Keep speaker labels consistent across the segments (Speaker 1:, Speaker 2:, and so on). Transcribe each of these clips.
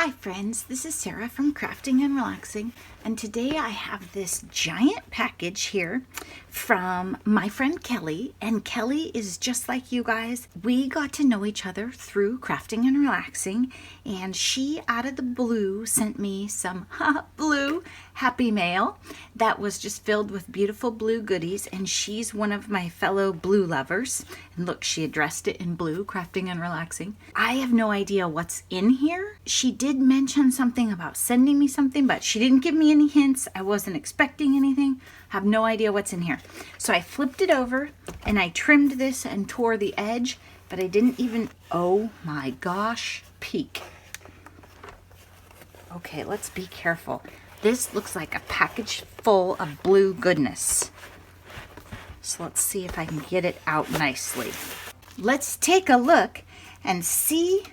Speaker 1: Hi friends, this is Sarah from Crafting and Relaxing, and today I have this giant package here from my friend Kelly, and Kelly is just like you guys. We got to know each other through Crafting and Relaxing, and she out of the blue sent me some blue Happy Mail that was just filled with beautiful blue goodies, and she's one of my fellow blue lovers. And look, she addressed it in blue, Crafting and Relaxing. I have no idea what's in here. She did mention something about sending me something, but she didn't give me any hints. I wasn't expecting anything. I have no idea what's in here. So I flipped it over and I trimmed this and tore the edge, but I didn't even, oh my gosh, peek. Okay, let's be careful. This looks like a package full of blue goodness. So let's see if I can get it out nicely. Let's take a look and see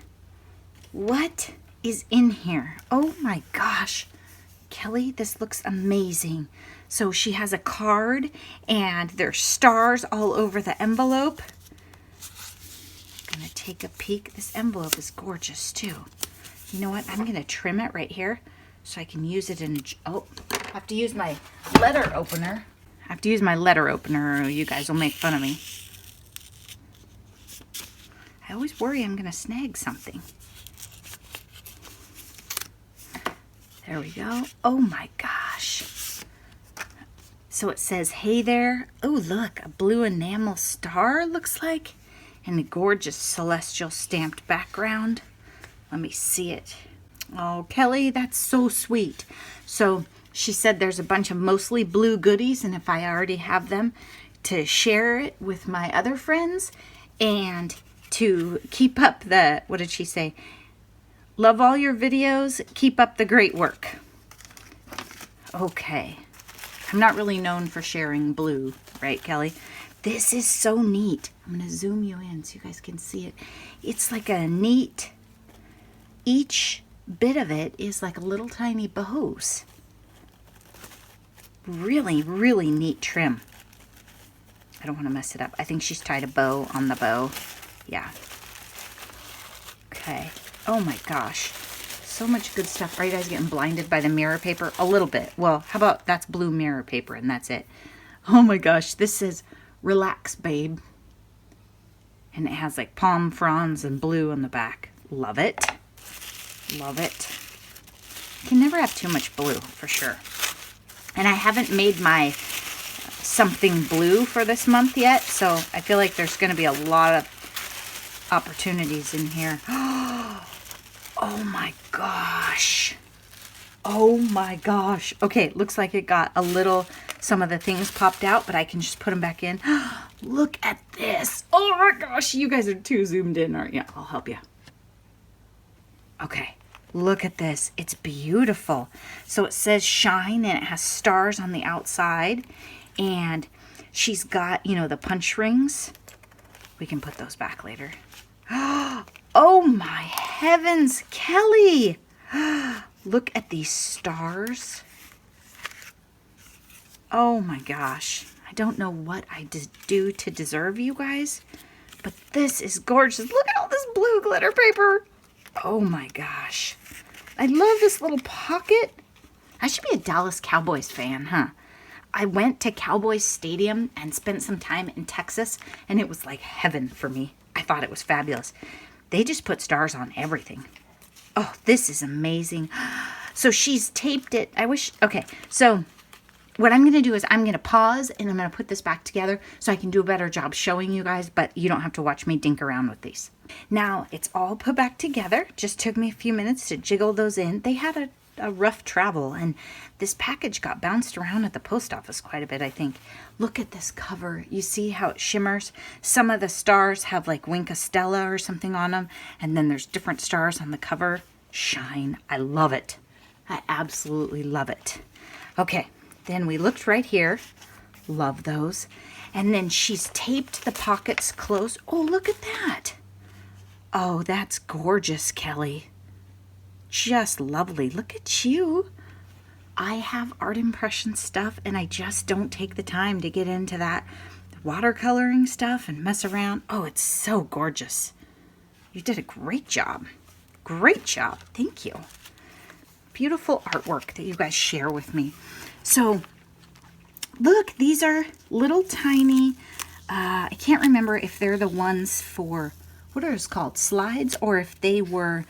Speaker 1: what is in here. Oh my gosh. Kelly, this looks amazing. So she has a card and there's stars all over the envelope. I'm gonna take a peek. This envelope is gorgeous too. You know what? I'm gonna trim it right here so I can use it in, oh, I have to use my letter opener. I have to use my letter opener or you guys will make fun of me. I always worry I'm gonna snag something. There we go. Oh my gosh. So it says, hey there. Oh, look, a blue enamel star looks like, and a gorgeous celestial stamped background. Let me see it. Oh, Kelly, that's so sweet. So she said there's a bunch of mostly blue goodies, and if I already have them, to share it with my other friends and to keep up the, what did she say? Love all your videos, keep up the great work. Okay. I'm not really known for sharing blue, right, Kelly? This is so neat. I'm going to zoom you in so you guys can see it. It's like a neat, each bit of it is like a little tiny bows. Really, really neat trim. I don't want to mess it up. I think she's tied a bow on the bow. Yeah. Okay. Oh my gosh. So much good stuff. Are you guys getting blinded by the mirror paper? A little bit. Well, how about that's blue mirror paper and that's it. Oh my gosh. This says, relax, babe. And it has like palm fronds and blue on the back. Love it. Love it. You can never have too much blue, for sure. And I haven't made my something blue for this month yet, so I feel like there's going to be a lot of opportunities in here. Oh my gosh. Oh my gosh. Okay, looks like it got a little, some of the things popped out, but I can just put them back in. Look at this. Oh my gosh, you guys are too zoomed in, aren't you? I'll help you. Okay, look at this. It's beautiful. So it says shine and it has stars on the outside. And she's got, you know, the punch rings. We can put those back later. Oh my heavens, Kelly. Look at these stars. Oh my gosh. I don't know what I do to deserve you guys, but this is gorgeous. Look at all this blue glitter paper. Oh my gosh. I love this little pocket. I should be a Dallas Cowboys fan, huh? I went to Cowboys Stadium and spent some time in Texas, and it was like heaven for me. I thought it was fabulous. They just put stars on everything. Oh, this is amazing. So she's taped it. I wish, okay, so what I'm going to do is I'm going to pause and I'm going to put this back together so I can do a better job showing you guys, but you don't have to watch me dink around with these. Now, it's all put back together. Just took me a few minutes to jiggle those in. They had a rough travel, and this package got bounced around at the post office quite a bit, I think. Look at this cover. You see how it shimmers? Some of the stars have like Winka Stella or something on them, and then there's different stars on the cover. Shine. I love it. I absolutely love it. Okay. Then we looked right here. Love those. And then she's taped the pockets close. Oh, look at that. Oh, that's gorgeous, Kelly. Just lovely. Look at you. I have art impression stuff and I just don't take the time to get into that watercoloring stuff and mess around. Oh, it's so gorgeous. You did a great job. Great job. Thank you. Beautiful artwork that you guys share with me. So look, these are little tiny, I can't remember if they're the ones for, what are those called, slides, or if they were,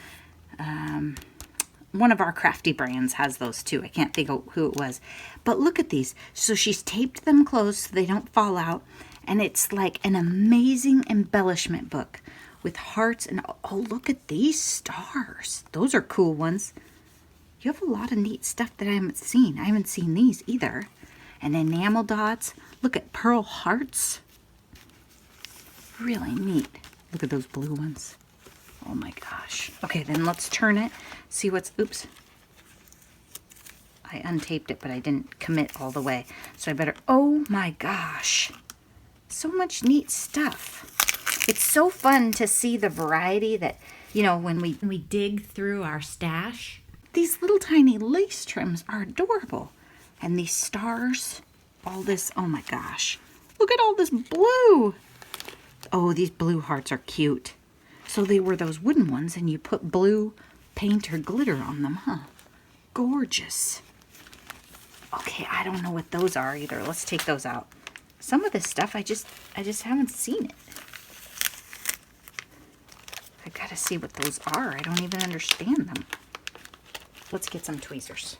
Speaker 1: one of our crafty brands has those too. I can't think of who it was. But look at these. So she's taped them closed so they don't fall out. And it's like an amazing embellishment book with hearts and, oh, look at these stars. Those are cool ones. You have a lot of neat stuff that I haven't seen. I haven't seen these either. And enamel dots. Look at pearl hearts. Really neat. Look at those blue ones. Oh my gosh. Okay, then let's turn it. See what's, oops. I untaped it, but I didn't commit all the way. So I better, oh my gosh. So much neat stuff. It's so fun to see the variety that, you know, when we dig through our stash. These little tiny lace trims are adorable. And these stars, all this, oh my gosh. Look at all this blue. Oh, these blue hearts are cute. So they were those wooden ones and you put blue paint or glitter on them, huh? Gorgeous. Okay, I don't know what those are either. Let's take those out. Some of this stuff I just haven't seen it. I gotta see what those are. I don't even understand them. Let's get some tweezers.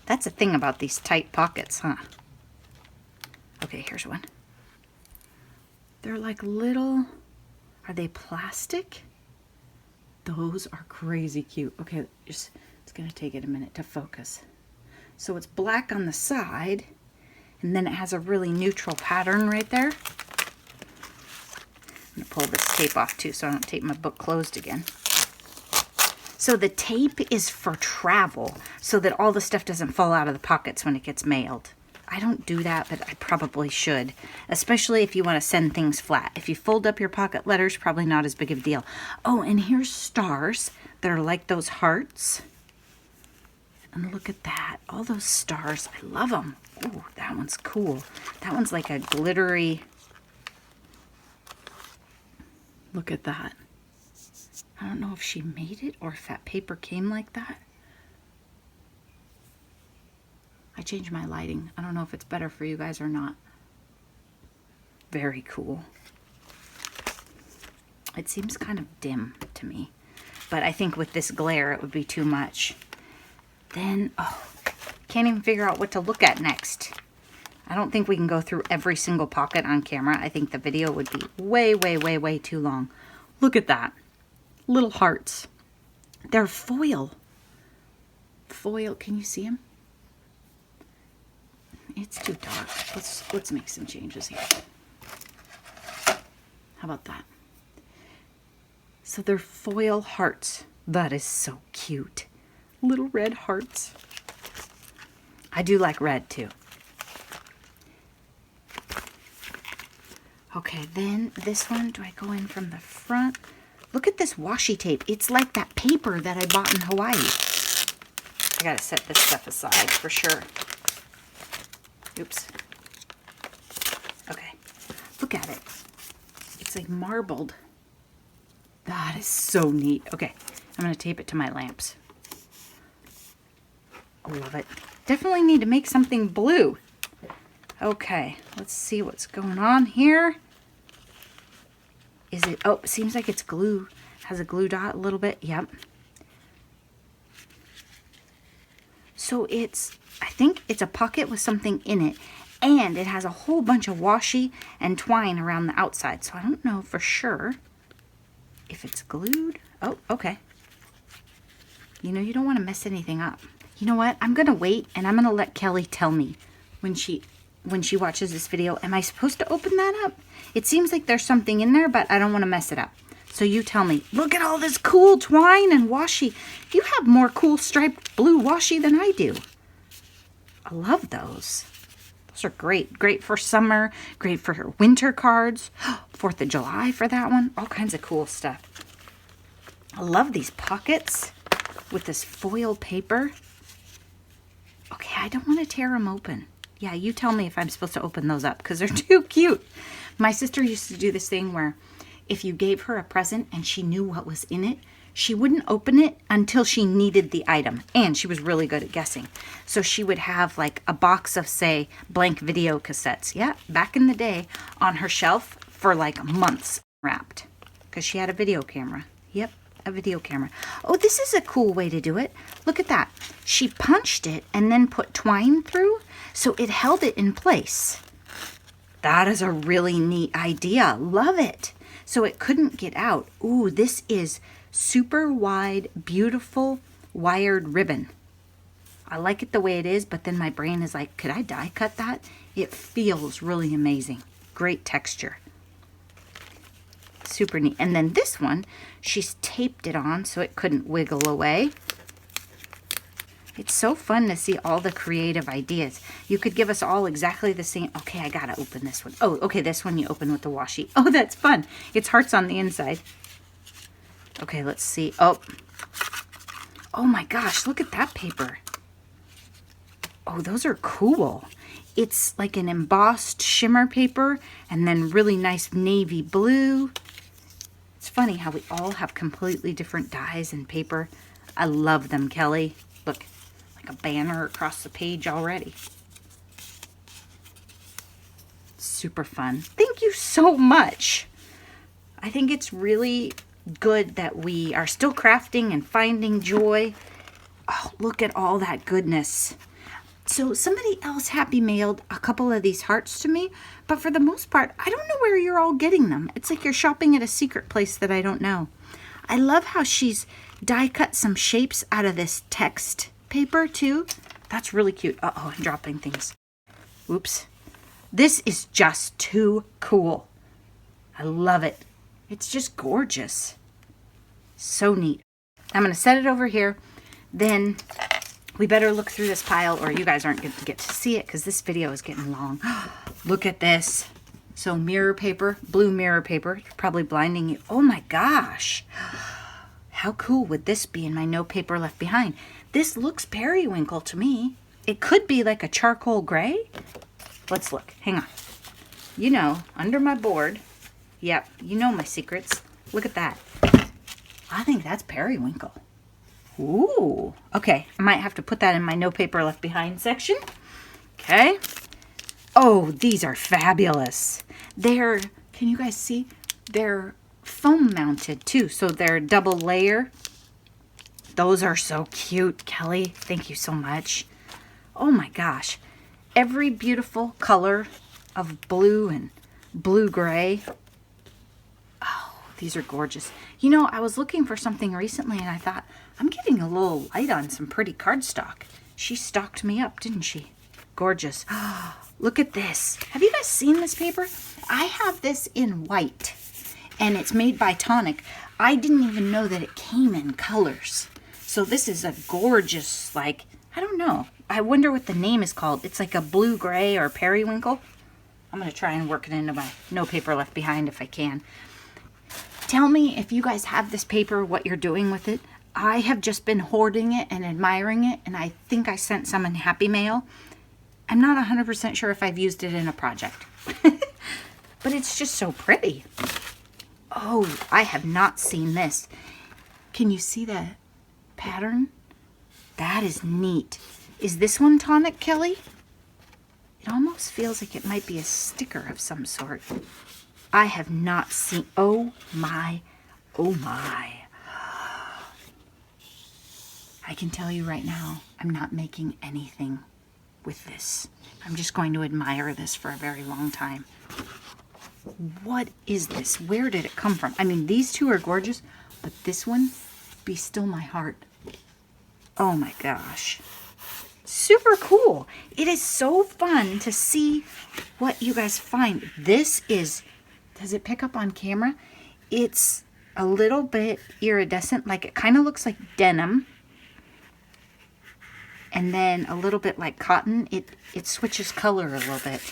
Speaker 1: That's the thing about these tight pockets, huh? Okay, here's one. They're like little, are they plastic? Those are crazy cute. Okay, it's gonna take it a minute to focus. So it's black on the side, and then it has a really neutral pattern right there. I'm gonna pull this tape off too so I don't tape my book closed again. So the tape is for travel so that all the stuff doesn't fall out of the pockets when it gets mailed. I don't do that, but I probably should, especially if you want to send things flat. If you fold up your pocket letters, probably not as big of a deal. Oh, and here's stars that are like those hearts. And look at that. All those stars. I love them. Oh, that one's cool. That one's like a glittery. Look at that. I don't know if she made it or if that paper came like that. I changed my lighting. I don't know if it's better for you guys or not. Very cool. It seems kind of dim to me, but I think with this glare it would be too much. Then, oh, can't even figure out what to look at next. I don't think we can go through every single pocket on camera. I think the video would be way, way, way, way too long. Look at that. Little hearts. They're foil. Foil, can you see them? It's too dark. Let's make some changes here. How about that? So they're foil hearts. That is so cute. Little red hearts. I do like red too. Okay, then this one, do I go in from the front? Look at this washi tape. It's like that paper that I bought in Hawaii. I gotta set this stuff aside for sure. Oops. Okay, look at it. It's like marbled. That is so neat. Okay, I'm gonna tape it to my lamps. I love it. Definitely need to make something blue. Okay, let's see what's going on here. Is it, oh, it seems like it's glue. Has a glue dot a little bit, yep. So it's, I think it's a pocket with something in it. And it has a whole bunch of washi and twine around the outside. So I don't know for sure if it's glued. Oh, okay. You know, you don't want to mess anything up. You know what? I'm going to wait and I'm going to let Kelly tell me when she watches this video. Am I supposed to open that up? It seems like there's something in there, but I don't want to mess it up. So you tell me. Look at all this cool twine and washi. You have more cool striped blue washi than I do. I love those. Those are great. Great for summer. Great for her winter cards. 4th of July for that one. All kinds of cool stuff. I love these pockets with this foil paper. Okay, I don't want to tear them open. Yeah, you tell me if I'm supposed to open those up because they're too cute. My sister used to do this thing where if you gave her a present and she knew what was in it, she wouldn't open it until she needed the item. And she was really good at guessing. So she would have like a box of, say, blank video cassettes. Yeah, back in the day on her shelf for like months wrapped. Because she had a video camera. Yep, a video camera. Oh, this is a cool way to do it. Look at that. She punched it and then put twine through, so it held it in place. That is a really neat idea. Love it. So it couldn't get out. Ooh, this is super wide, beautiful wired ribbon. I like it the way it is, but then my brain is like, could I die cut that? It feels really amazing. Great texture. Super neat. And then this one, she's taped it on so it couldn't wiggle away. It's so fun to see all the creative ideas. You could give us all exactly the same. Okay, I gotta open this one. Oh, okay, this one you open with the washi. Oh, that's fun. It's hearts on the inside. Okay, let's see. Oh my gosh, look at that paper. Oh, those are cool. It's like an embossed shimmer paper and then really nice navy blue. It's funny how we all have completely different dyes and paper. I love them, Kelly. Look, like a banner across the page already. Super fun. Thank you so much. I think it's really good that we are still crafting and finding joy. Oh, look at all that goodness. So somebody else happy mailed a couple of these hearts to me, but for the most part, I don't know where you're all getting them. It's like you're shopping at a secret place that I don't know. I love how she's die cut some shapes out of this text paper too. That's really cute. Uh-oh, I'm dropping things. Oops. This is just too cool. I love it. It's just gorgeous. So neat. I'm going to set it over here. Then we better look through this pile or you guys aren't going to get to see it because this video is getting long. Look at this. So mirror paper, blue mirror paper, probably blinding you. Oh my gosh. How cool would this be in my No Paper Left Behind? This looks periwinkle to me. It could be like a charcoal gray. Let's look. Hang on. You know, under my board. Yep, you know my secrets. Look at that. I think that's periwinkle. Ooh. Okay, I might have to put that in my No Paper Left Behind section. Okay. Oh, these are fabulous. They're, can you guys see? They're foam mounted too, so they're double layer. Those are so cute, Kelly. Thank you so much. Oh my gosh. Every beautiful color of blue and blue-gray. Oh, these are gorgeous. You know, I was looking for something recently and I thought, I'm getting a little light on some pretty cardstock. She stocked me up, didn't she? Gorgeous. Look at this. Have you guys seen this paper? I have this in white and it's made by Tonic. I didn't even know that it came in colors. So this is a gorgeous, like, I don't know. I wonder what the name is called. It's like a blue-gray or periwinkle. I'm going to try and work it into my No Paper Left Behind if I can. Tell me if you guys have this paper, what you're doing with it. I have just been hoarding it and admiring it, and I think I sent some in Happy Mail. I'm not 100% sure if I've used it in a project. But it's just so pretty. Oh, I have not seen this. Can you see the pattern? That is neat. Is this one Tonic, Kelly? It almost feels like it might be a sticker of some sort. I have not seen. Oh my. Oh my. I can tell you right now, I'm not making anything with this. I'm just going to admire this for a very long time. What is this? Where did it come from? I mean, these two are gorgeous, but this one, Be Still My Heart. Oh my gosh. Super cool. It is so fun to see what you guys find. This is, does it pick up on camera? It's a little bit iridescent, like it kind of looks like denim. And then a little bit like cotton. It switches color a little bit.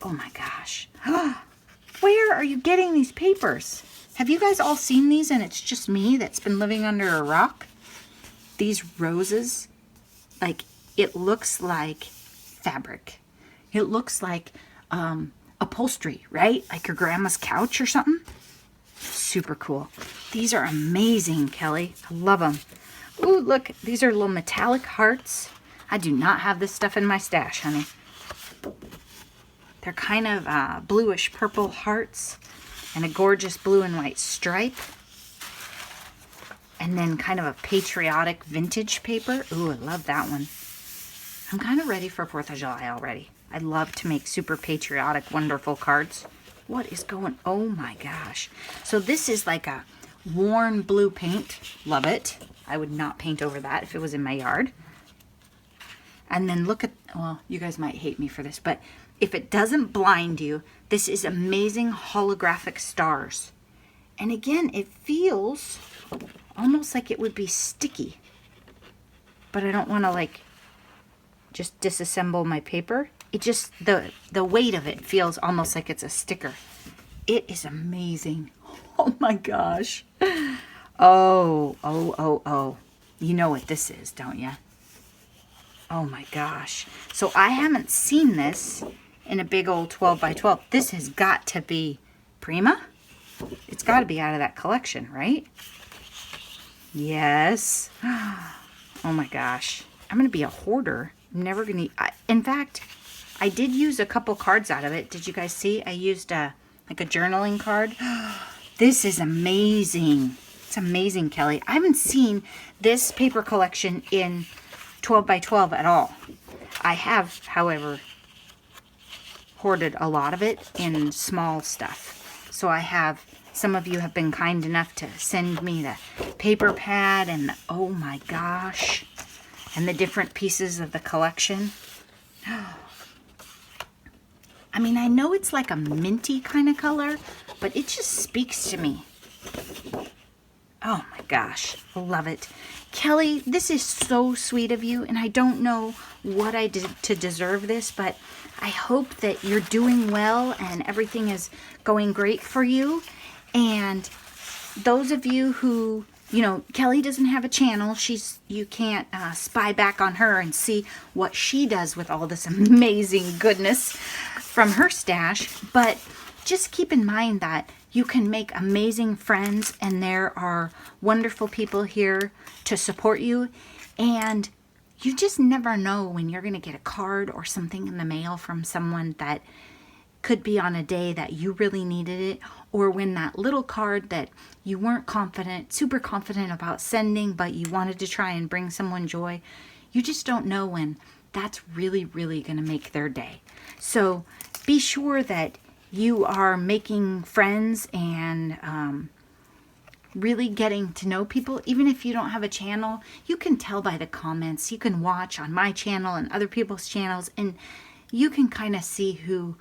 Speaker 1: Oh my gosh. Where are you getting these papers? Have you guys all seen these and it's just me that's been living under a rock? These roses, like it looks like fabric. It looks like upholstery, right? Like your grandma's couch or something. Super cool. These are amazing, Kelly. I love them. Ooh, look, these are little metallic hearts. I do not have this stuff in my stash, honey. They're kind of bluish purple hearts and a gorgeous blue and white stripe. And then kind of a patriotic vintage paper. Ooh, I love that one. I'm kind of ready for 4th of July already. I love to make super patriotic, wonderful cards. What is going, oh my gosh. So this is like a worn blue paint. Love it. I would not paint over that if it was in my yard. And then look at, well, you guys might hate me for this, but if it doesn't blind you, this is amazing holographic stars. And again, it feels almost like it would be sticky. But I don't want to like just disassemble my paper. It just, the weight of it feels almost like it's a sticker. It is amazing. Oh my gosh. Oh. You know what this is, don't you? Oh my gosh. So I haven't seen this in a big old 12 by 12. This has got to be Prima. It's got to be out of that collection, right? Yes. Oh my gosh. I'm going to be a hoarder. I'm never going to... In fact, I did use a couple cards out of it. Did you guys see? I used like a journaling card. This is amazing. It's amazing, Kelly. I haven't seen this paper collection in 12 by 12 at all. I have, however, hoarded a lot of it in small stuff. So I have, some of you have been kind enough to send me the paper pad and the, oh my gosh, and the different pieces of the collection. I mean, I know it's like a minty kind of color, but it just speaks to me. Oh my gosh, love it. Kelly, this is so sweet of you, and I don't know what I did to deserve this, but I hope that you're doing well and everything is going great for you. And those of you who, you know, Kelly doesn't have a channel. You can't spy back on her and see what she does with all this amazing goodness from her stash. But just keep in mind that you can make amazing friends, and there are wonderful people here to support you. And you just never know when you're going to get a card or something in the mail from someone that could be on a day that you really needed it, or when that little card that you weren't super confident about sending, but you wanted to try and bring someone joy. You just don't know when that's really, really going to make their day. So be sure that you are making friends and really getting to know people. Even if you don't have a channel, you can tell by the comments. You can watch on my channel and other people's channels, and you can kind of see who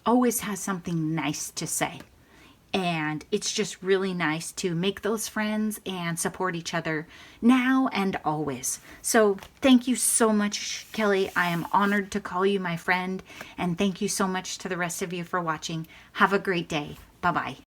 Speaker 1: always has something nice to say. And it's just really nice to make those friends and support each other now and always. So thank you so much, Kelly. I am honored to call you my friend. And thank you so much to the rest of you for watching. Have a great day. Bye-bye.